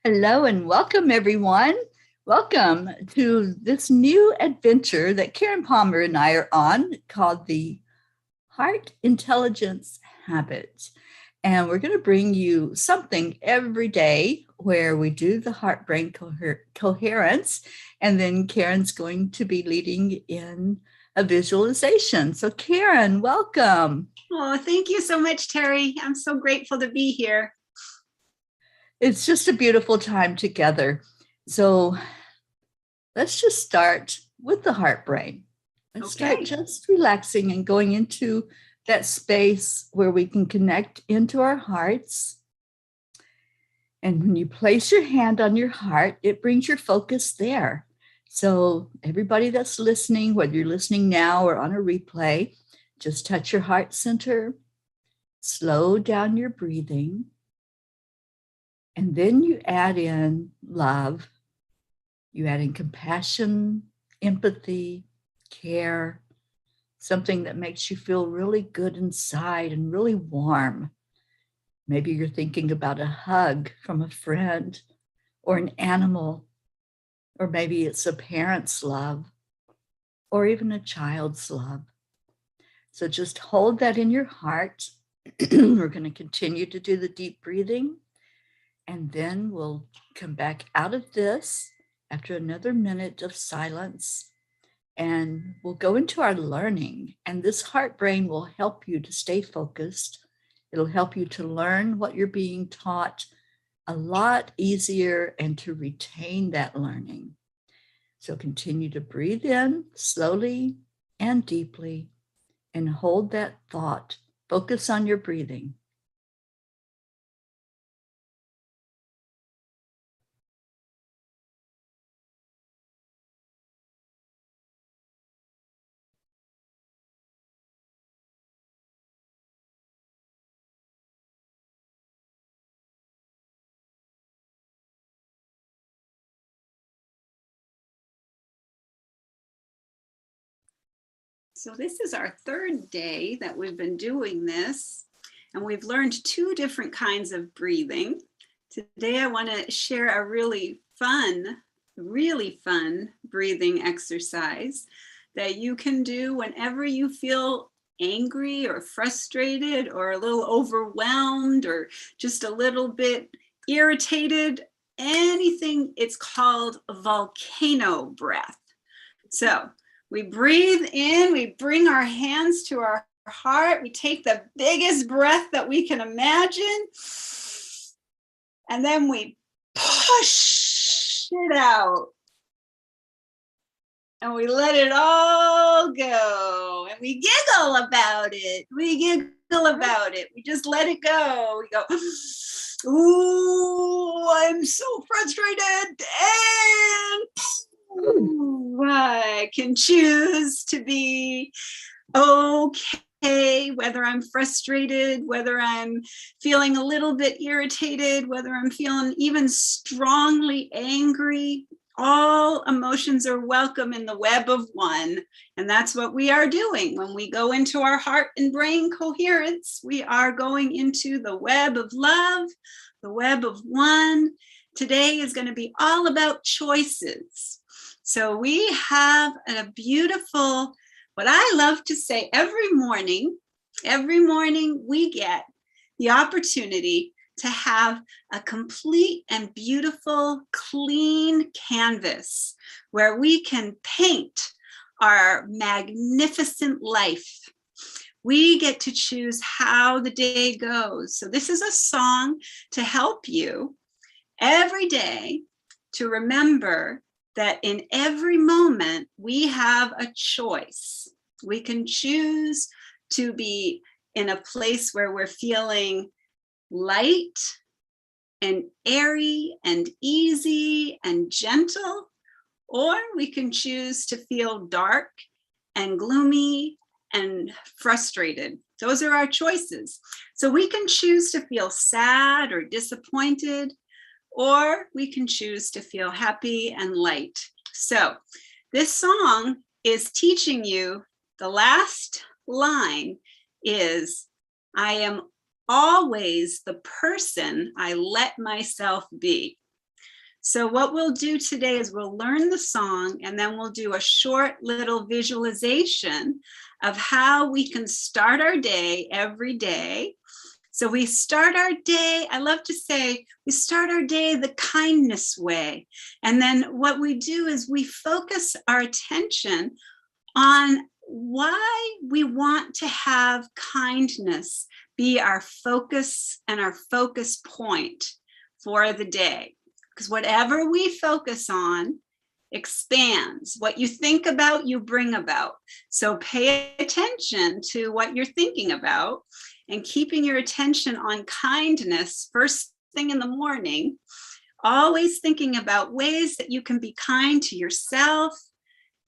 Hello and welcome, everyone. Welcome to this new adventure that Karen Palmer and I are on called the Heart Intelligence Habit. And we're going to bring you something every day where we do the heart brain coherence. And then Karen's going to be leading in a visualization. So, Karen, welcome. Oh, thank you so much, Teri. I'm so grateful to be here. It's just a beautiful time together. So, let's just start with the heart brain. Let's start Okay. just relaxing and going into that space where we can connect into our hearts. And when you place your hand on your heart, it brings your focus there. So, everybody that's listening, whether you're listening now or on a replay, just touch your heart center, slow down your breathing, and then you add in love. You add in compassion, empathy, care, something that makes you feel really good inside and really warm. Maybe you're thinking about a hug from a friend or an animal, or maybe it's a parent's love or even a child's love. So just hold that in your heart. We're going to continue to do the deep breathing, and then we'll come back out of this after another minute of silence, and we'll go into our learning. And this heart brain will help you to stay focused. It'll help you to learn what you're being taught a lot easier and to retain that learning. So continue to breathe in slowly and deeply and hold that thought. Focus on your breathing. So this is our third day that we've been doing this, and we've learned two different kinds of breathing. Today, I want to share a really fun breathing exercise that you can do whenever you feel angry or frustrated or a little overwhelmed or just a little bit irritated. Anything, it's called volcano breath. So we breathe in, we bring our hands to our heart, we take the biggest breath that we can imagine, and then we push it out. And we let it all go. And we giggle about it. We just let it go. We go, ooh, I'm so frustrated. And I can choose to be okay, whether I'm frustrated, whether I'm feeling a little bit irritated, whether I'm feeling even strongly angry. All emotions are welcome in the web of one. And that's what we are doing. When we go into our heart and brain coherence, we are going into the web of love, the web of one. Today is going to be all about choices. So we have a beautiful, what I love to say every morning we get the opportunity to have a complete and beautiful, clean canvas where we can paint our magnificent life. We get to choose how the day goes. So this is a song to help you every day to remember that in every moment we have a choice. We can choose to be in a place where we're feeling light and airy and easy and gentle, or we can choose to feel dark and gloomy and frustrated. Those are our choices. So we can choose to feel sad or disappointed, or we can choose to feel happy and light. So this song is teaching you, the last line is, I am always the person I let myself be. So what we'll do today is we'll learn the song, and then we'll do a short little visualization of how we can start our day every day. So we start our day, I love to say, we start our day the kindness way. And then what we do is we focus our attention on why we want to have kindness be our focus and our focus point for the day. Because whatever we focus on expands. What you think about, you bring about. So pay attention to what you're thinking about, and keeping your attention on kindness first thing in the morning, always thinking about ways that you can be kind to yourself,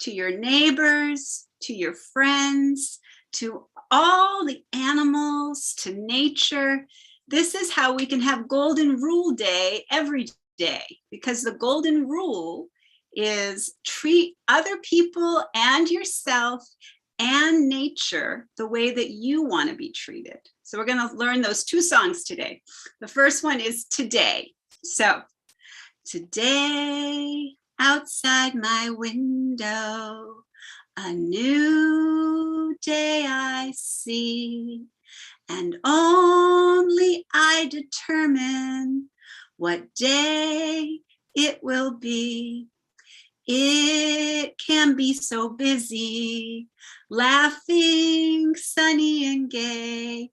to your neighbors, to your friends, to all the animals, to nature. This is how we can have golden rule day every day, because the golden rule is treat other people and yourself and nature the way that you want to be treated. So we're going to learn those two songs today. The first one is Today. So today, outside my window, a new day I see, and only I determine what day it will be. It can be so busy, laughing, sunny and gay,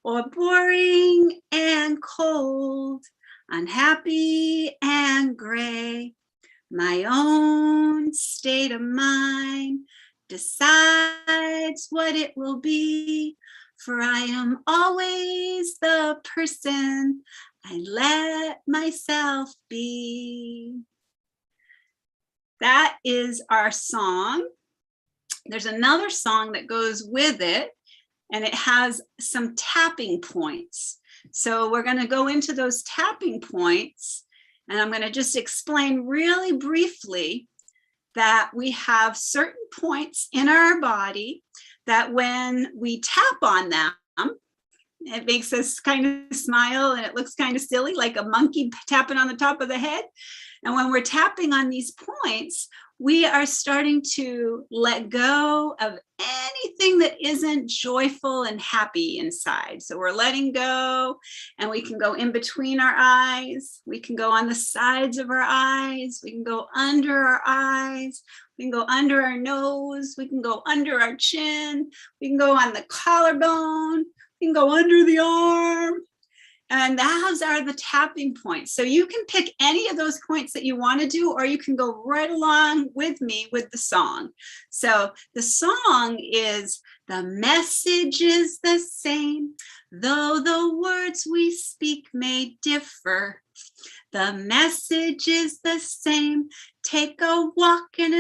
or boring and cold, unhappy and gray. My own state of mind decides what it will be, for I am always the person I let myself be. That is our song. There's another song that goes with it, and it has some tapping points. So we're going to go into those tapping points, and I'm going to just explain really briefly that we have certain points in our body that when we tap on them, it makes us kind of smile, and it looks kind of silly, like a monkey tapping on the top of the head. And when we're tapping on these points, we are starting to let go of anything that isn't joyful and happy inside. So we're letting go, and we can go in between our eyes. We can go on the sides of our eyes. We can go under our eyes. We can go under our nose. We can go under our chin. We can go on the collarbone. We can go under the arm. And those are the tapping points. So you can pick any of those points that you want to do, or you can go right along with me with the song. So the song is, the message is the same, though the words we speak may differ. The message is the same. Take a walk in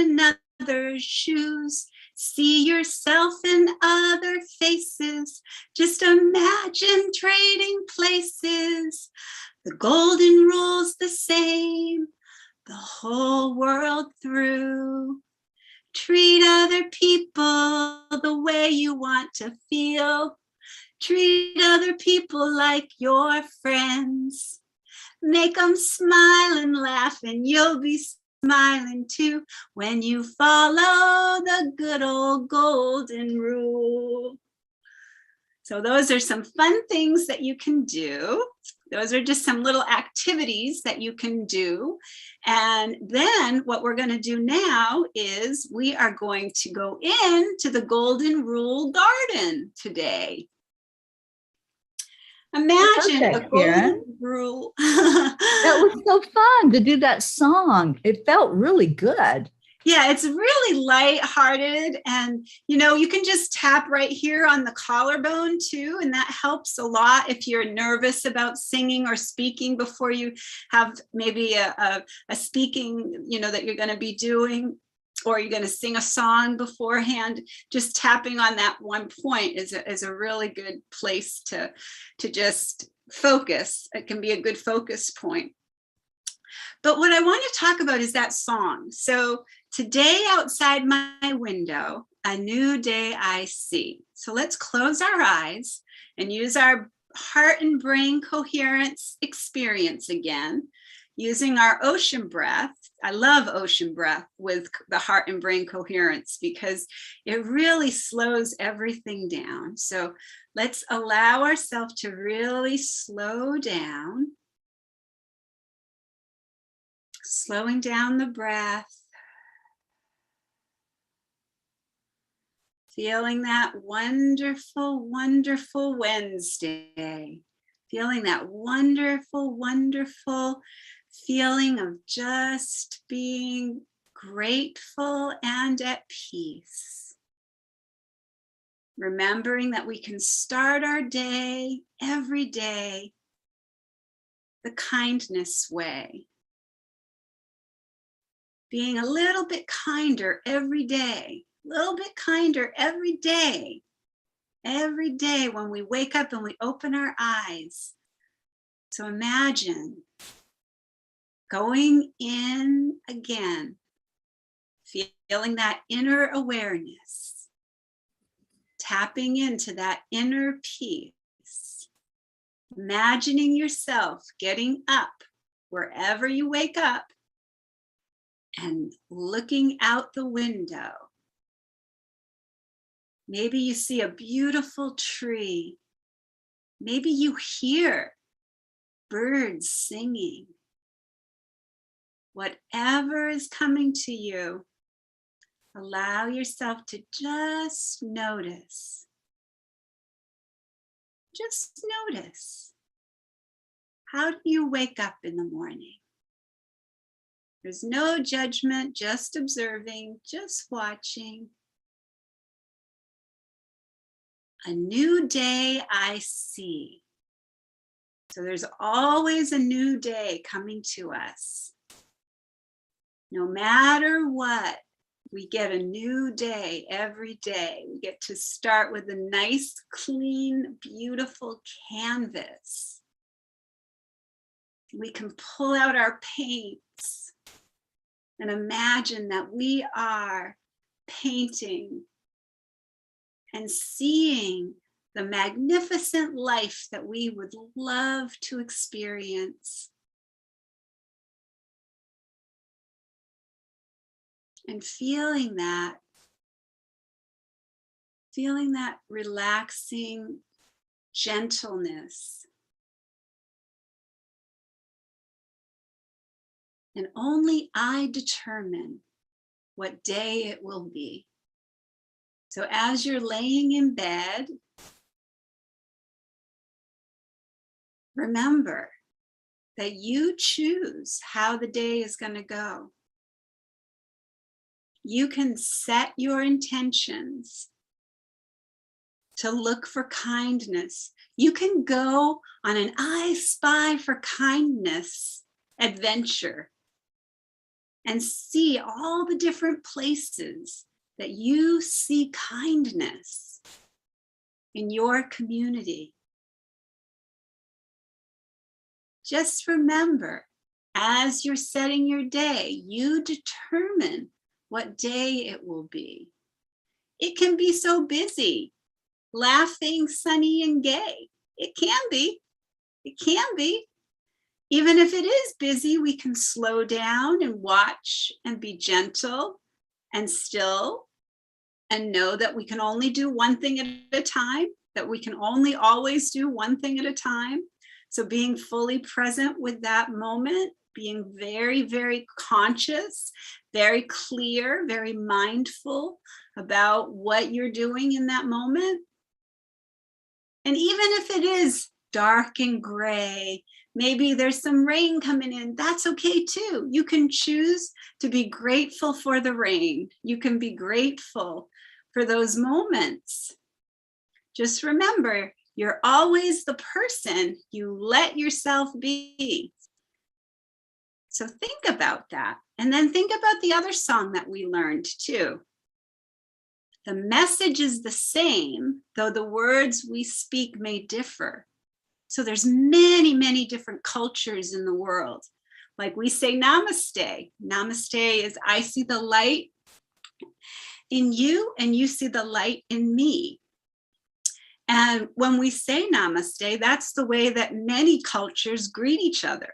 another's shoes. See yourself in other faces. Just imagine trading places. The golden rule's the same the whole world through. Treat other people the way you want to feel. Treat other people like your friends. Make them smile and laugh, and you'll be smiling too when you follow the good old golden rule. So those are some fun things that you can do. Those are just some little activities that you can do. And then what we're going to do now is we are going to go into the golden rule garden today. Imagine a golden rule. That was so fun to do that song. It felt really good. Yeah, it's really lighthearted, and you can just tap right here on the collarbone too, and that helps a lot if you're nervous about singing or speaking before you have maybe a speaking, that you're going to be doing, or you're going to sing a song beforehand. Just tapping on that one point is a really good place to just focus. It can be a good focus point. But what I want to talk about is that song. So today, outside my window, a new day I see. So let's close our eyes and use our heart and brain coherence experience again using our ocean breath. I love ocean breath with the heart and brain coherence because it really slows everything down. So let's allow ourselves to really slow down, slowing down the breath, feeling that wonderful, wonderful Wednesday, feeling that wonderful, wonderful feeling of just being grateful and at peace. Remembering that we can start our day, every day, the kindness way. Being a little bit kinder every day, a little bit kinder every day. Every day when we wake up and we open our eyes. So imagine going in again, feeling that inner awareness, tapping into that inner peace, imagining yourself getting up wherever you wake up and looking out the window. Maybe you see a beautiful tree. Maybe you hear birds singing. Whatever is coming to you, allow yourself to just notice. Just notice. How do you wake up in the morning? There's no judgment, just observing, just watching. A new day I see. So there's always a new day coming to us. No matter what, we get a new day every day. We get to start with a nice, clean, beautiful canvas. We can pull out our paints and imagine that we are painting and seeing the magnificent life that we would love to experience. And feeling that relaxing gentleness. And only I determine what day it will be. So as you're laying in bed, remember that you choose how the day is going to go. You can set your intentions to look for kindness. You can go on an I Spy for Kindness adventure and see all the different places that you see kindness in your community. Just remember, as you're setting your day, you determine what day it will be. It can be so busy, laughing, sunny, and gay. It can be. It can be. Even if it is busy, we can slow down and watch and be gentle and still and know that we can only do one thing at a time, that we can only always do one thing at a time. So being fully present with that moment, being very, very conscious, very clear, very mindful about what you're doing in that moment. And even if it is dark and gray, maybe there's some rain coming in, that's okay too. You can choose to be grateful for the rain. You can be grateful for those moments. Just remember, you're always the person you let yourself be. So think about that. And then think about the other song that we learned too. The message is the same, though the words we speak may differ. So there's many, many different cultures in the world. Like we say namaste. Namaste is I see the light in you and you see the light in me. And when we say namaste, that's the way that many cultures greet each other.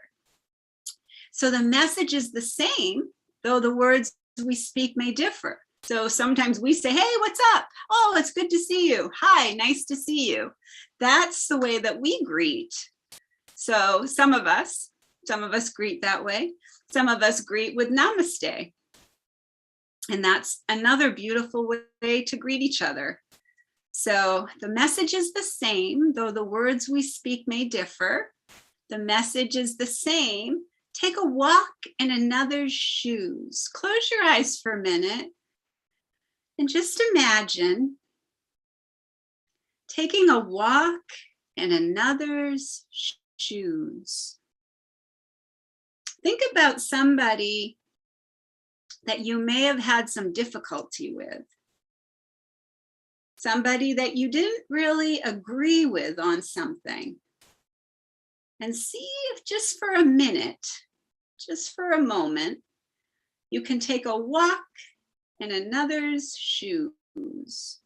So the message is the same, though the words we speak may differ. So sometimes we say, hey, what's up? Oh, it's good to see you. Hi, nice to see you. That's the way that we greet. So some of us greet that way. Some of us greet with namaste. And that's another beautiful way to greet each other. So the message is the same, though the words we speak may differ. The message is the same. Take a walk in another's shoes. Close your eyes for a minute and just imagine taking a walk in another's shoes. Think about somebody that you may have had some difficulty with. Somebody that you didn't really agree with on something. And see if just for a minute, just for a moment, you can take a walk in another's shoes.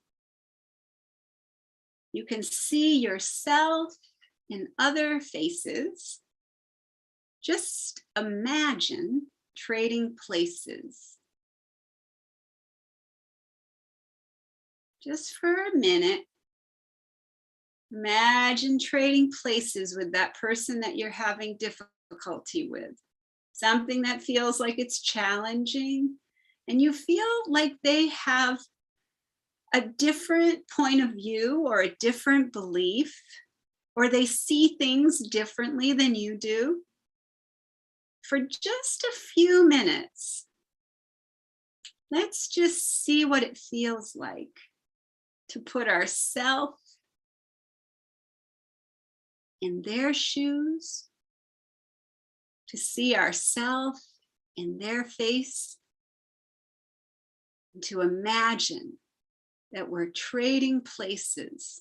You can see yourself in other faces. Just imagine trading places. Just for a minute, imagine trading places with that person that you're having difficulty with. Something that feels like it's challenging, and you feel like they have a different point of view or a different belief, or they see things differently than you do. For just a few minutes, let's just see what it feels like to put ourselves in their shoes, to see ourselves in their face, and to imagine that we're trading places.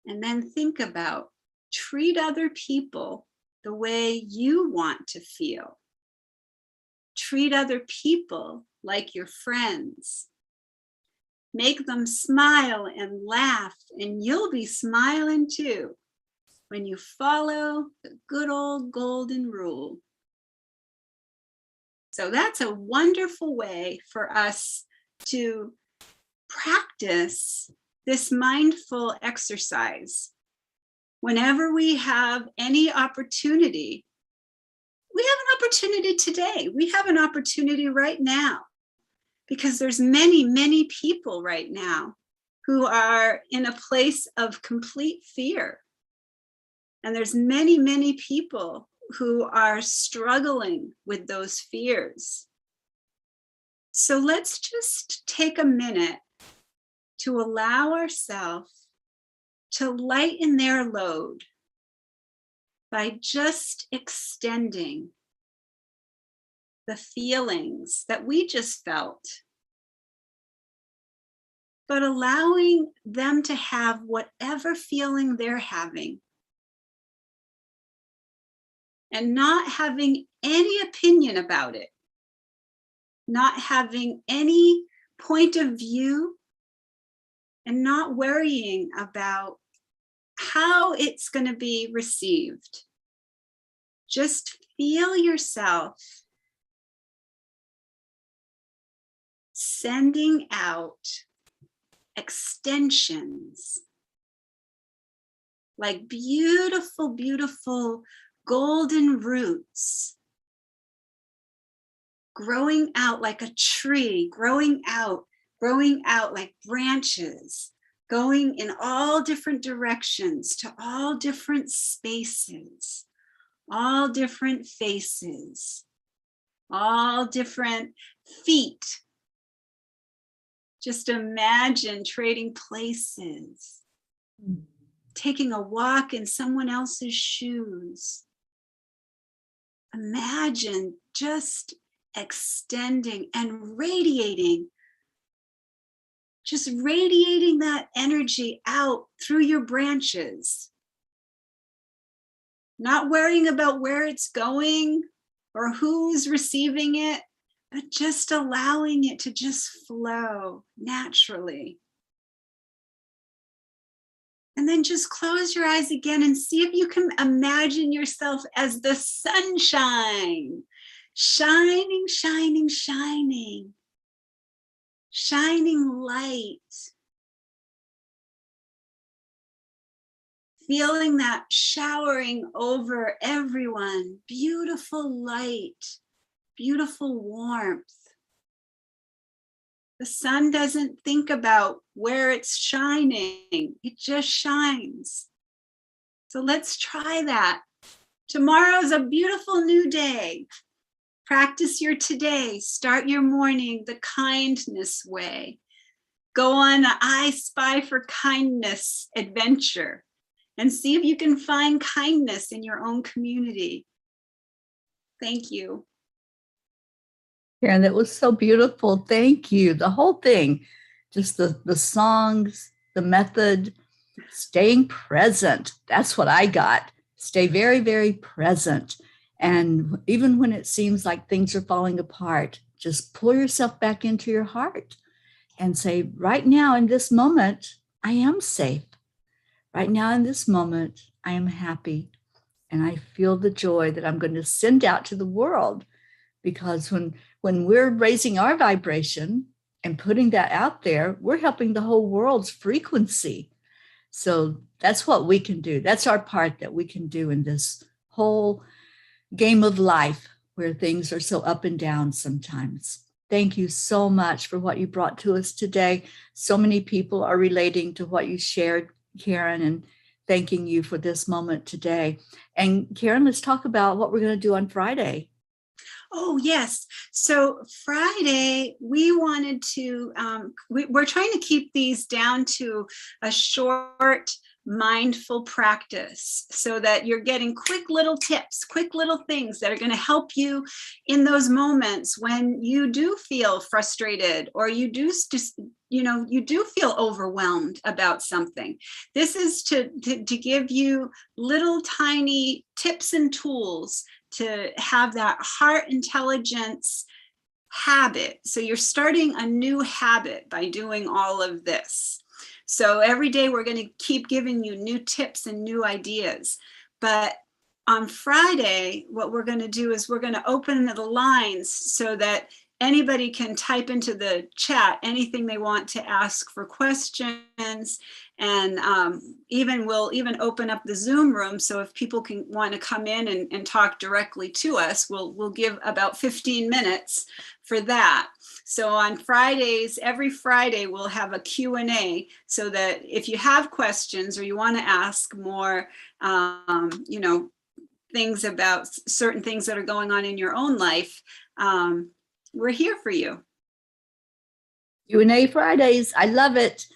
And then think about, treat other people the way you want to feel. Treat other people like your friends. Make them smile and laugh, and you'll be smiling too when you follow the good old golden rule. So that's a wonderful way for us to practice this mindful exercise. Whenever we have any opportunity, we have an opportunity today. We have an opportunity right now, because there's many, many people right now who are in a place of complete fear. And there's many, many people who are struggling with those fears. So let's just take a minute to allow ourselves to lighten their load by just extending the feelings that we just felt, but allowing them to have whatever feeling they're having, and not having any opinion about it, not having any point of view, and not worrying about how it's going to be received. Just feel yourself sending out extensions, like beautiful, beautiful golden roots, growing out like a tree, growing out like branches, going in all different directions to all different spaces, all different faces, all different feet. Just imagine trading places, taking a walk in someone else's shoes. Imagine just extending and radiating, just radiating that energy out through your branches. Not worrying about where it's going or who's receiving it, but just allowing it to just flow naturally. And then just close your eyes again and see if you can imagine yourself as the sunshine, shining, shining, shining, shining light. Feeling that showering over everyone, beautiful light, beautiful warmth. The sun doesn't think about where it's shining, it just shines. So let's try that. Tomorrow's a beautiful new day. Practice your today. Start your morning the kindness way. Go on an I Spy for Kindness adventure and see if you can find kindness in your own community. Thank you. Karen, that was so beautiful. Thank you. The whole thing, just the songs, the method, staying present. That's what I got. Stay very, very present. And even when it seems like things are falling apart, just pull yourself back into your heart and say, right now in this moment, I am safe. Right now in this moment, I am happy. And I feel the joy that I'm going to send out to the world. Because when we're raising our vibration and putting that out there, we're helping the whole world's frequency. So that's what we can do. That's our part that we can do in this whole game of life where things are so up and down sometimes. Thank you so much for what you brought to us today. So many people are relating to what you shared, Karen, and thanking you for this moment today. And Karen, let's talk about what we're going to do on Friday. Oh, yes. So Friday, we wanted to, we're trying to keep these down to a short, mindful practice so that you're getting quick little tips, quick little things that are going to help you in those moments when you do feel frustrated or you do just, you do feel overwhelmed about something. This is to give you little tiny tips and tools to have that heart intelligence habit. So you're starting a new habit by doing all of this. So every day we're going to keep giving you new tips and new ideas. But on Friday, what we're going to do is we're going to open the lines so that anybody can type into the chat anything they want to ask for questions. And we'll even open up the Zoom room. So if people can want to come in and talk directly to us, we'll give about 15 minutes for that. So on Fridays, every Friday, we'll have a Q&A so that if you have questions or you want to ask more, things about certain things that are going on in your own life, we're here for you. Q&A Fridays. I love it.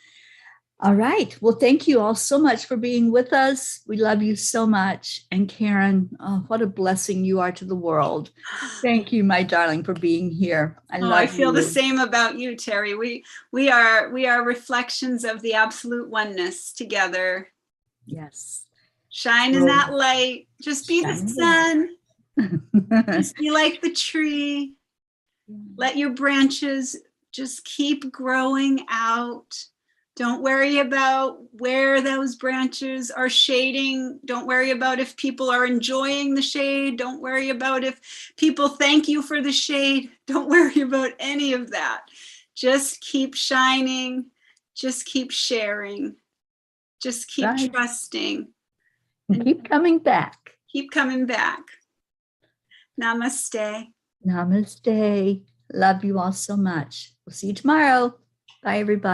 All right. Well, thank you all so much for being with us. We love you so much. And Karen, what a blessing you are to the world. Thank you, my darling, for being here. I feel the same about you, Teri. We are reflections of the absolute oneness together. Yes. Shine in that light. Just be the sun. Just be like the tree. Let your branches just keep growing out. Don't worry about where those branches are shading. Don't worry about if people are enjoying the shade. Don't worry about if people thank you for the shade. Don't worry about any of that. Just keep shining. Just keep sharing. Just keep trusting. And keep coming back. Keep coming back. Namaste. Namaste. Love you all so much. We'll see you tomorrow. Bye, everybody.